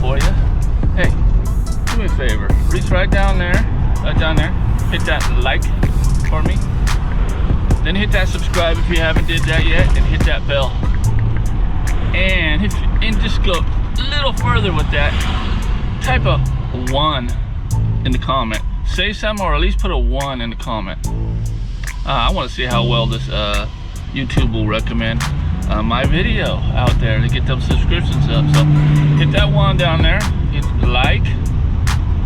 for you. Hey, do me a favor. Reach right down there. Hit that like for me. Then hit that subscribe if you haven't did that yet, and hit that bell. And just go a little further with that. Type a 1 in the comment. Say something, or at least put a 1 in the comment. I want to see how well this YouTube will recommend my video out there to get those subscriptions up. So hit that 1 down there, hit like,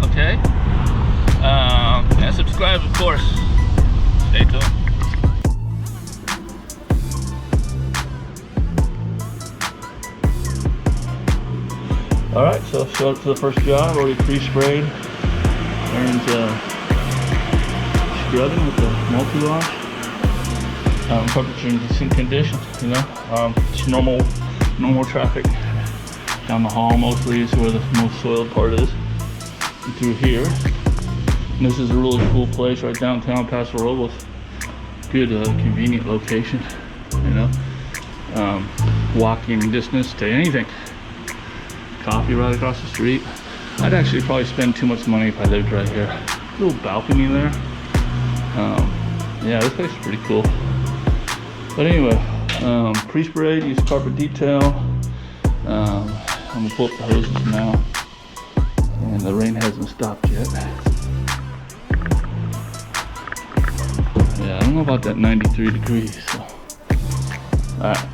okay, and subscribe, of course. Stay tuned. All right, so show up to the first job. Already pre-sprayed. Aaron's scrubbing with the multi-wash. Carpet's in decent condition, you know. Just normal traffic down the hall. Mostly is where the most soiled part is. And through here. And this is a really cool place right downtown Paso Robles. Good, convenient location, you know. Walking distance to anything. Coffee right across the street. I'd actually probably spend too much money if I lived right here. Little balcony there. Yeah, this place is pretty cool. But anyway, pre-sprayed, use carpet detail. I'm gonna pull up the hoses now. And the rain hasn't stopped yet. Yeah, I don't know about that 93 degrees. So. All right.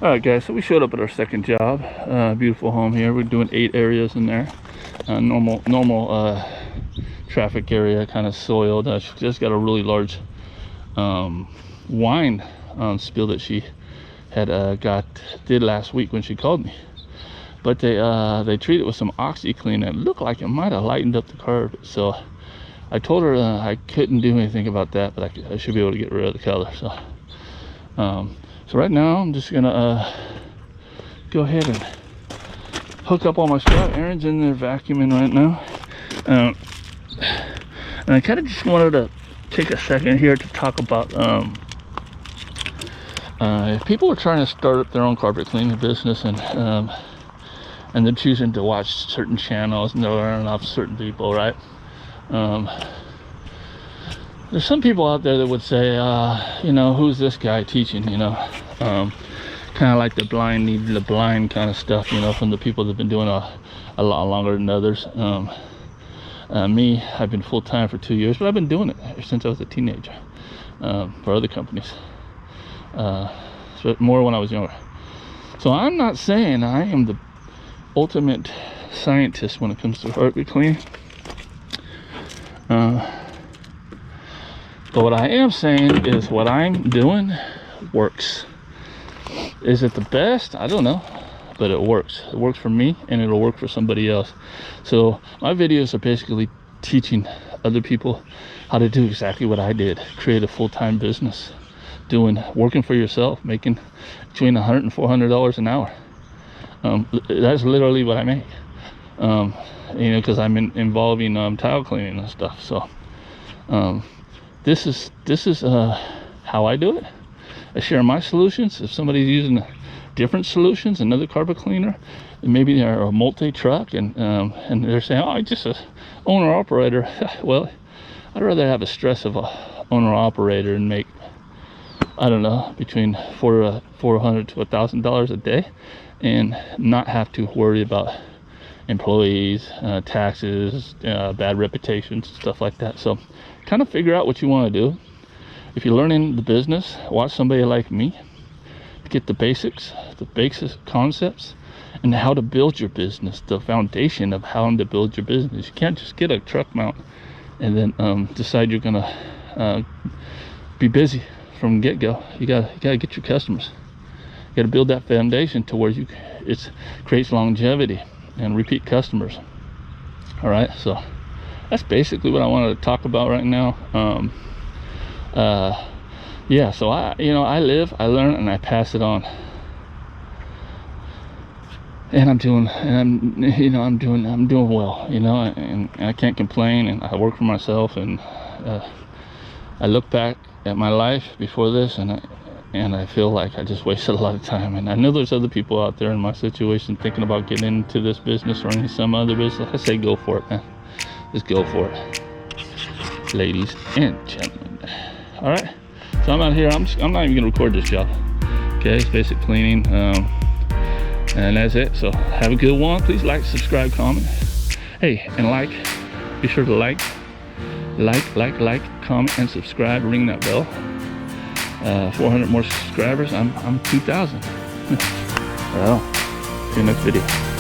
Alright guys, so we showed up at our second job. Beautiful home here. We're doing 8 areas in there. Normal traffic area, kind of soiled. She just got a really large wine spill that she had did last week when she called me. But they treated it with some OxyClean and it looked like it might have lightened up the carpet. So I told her I couldn't do anything about that, but I should be able to get rid of the color. So right now I'm just gonna go ahead and hook up all my stuff. Aaron's in there vacuuming right now, and I kind of just wanted to take a second here to talk about if people are trying to start up their own carpet cleaning business and they're choosing to watch certain channels and they're learning off certain people, right? There's some people out there that would say, you know, who's this guy teaching, you know? Kind of like the blind lead the blind kind of stuff, you know, from the people that have been doing a lot longer than others. Me, I've been full-time for 2 years, but I've been doing it since I was a teenager for other companies. So more when I was younger. So I'm not saying I am the ultimate scientist when it comes to carpet cleaning. But what I am saying is what I'm doing works. Is it the best? I don't know, but it works. It works for me and it'll work for somebody else. So my videos are basically teaching other people how to do exactly what I did. Create a full-time business working for yourself, making between $100 and $400 an hour. That's literally what I make. You know, because I'm involving tile cleaning and stuff. So this is how I do it. I share my solutions. If somebody's using different solutions, another carpet cleaner, maybe they're a multi-truck, and they're saying, oh, I'm just a owner operator. Well, I'd rather have a stress of a owner operator and make, I don't know, between $400 to $1,000 a day, and not have to worry about employees, taxes, bad reputations, stuff like that. So kind of figure out what you want to do. If you're learning the business, watch somebody like me to get the basics, concepts, and how to build your business, the foundation of how to build your business. You can't just get a truck mount and then decide you're gonna be busy from get-go. You gotta get your customers. You gotta build that foundation to where it creates longevity and repeat customers. All right, so that's basically what I wanted to talk about right now. Yeah, so I live, I learn, and I pass it on. And I'm doing well, you know, and I can't complain, and I work for myself, and I look back at my life before this, and I feel like I just wasted a lot of time. And I know there's other people out there in my situation thinking about getting into this business or into some other business. I say go for it, man. Just go for it, ladies and gentlemen. All right, so I'm out here. I'm not even gonna record this, y'all. Okay, it's basic cleaning, and that's it. So have a good one. Please like, subscribe, comment. Hey, and be sure to like, comment, and subscribe. Ring that bell. 400 more subscribers. I'm 2,000. Well, see you next video.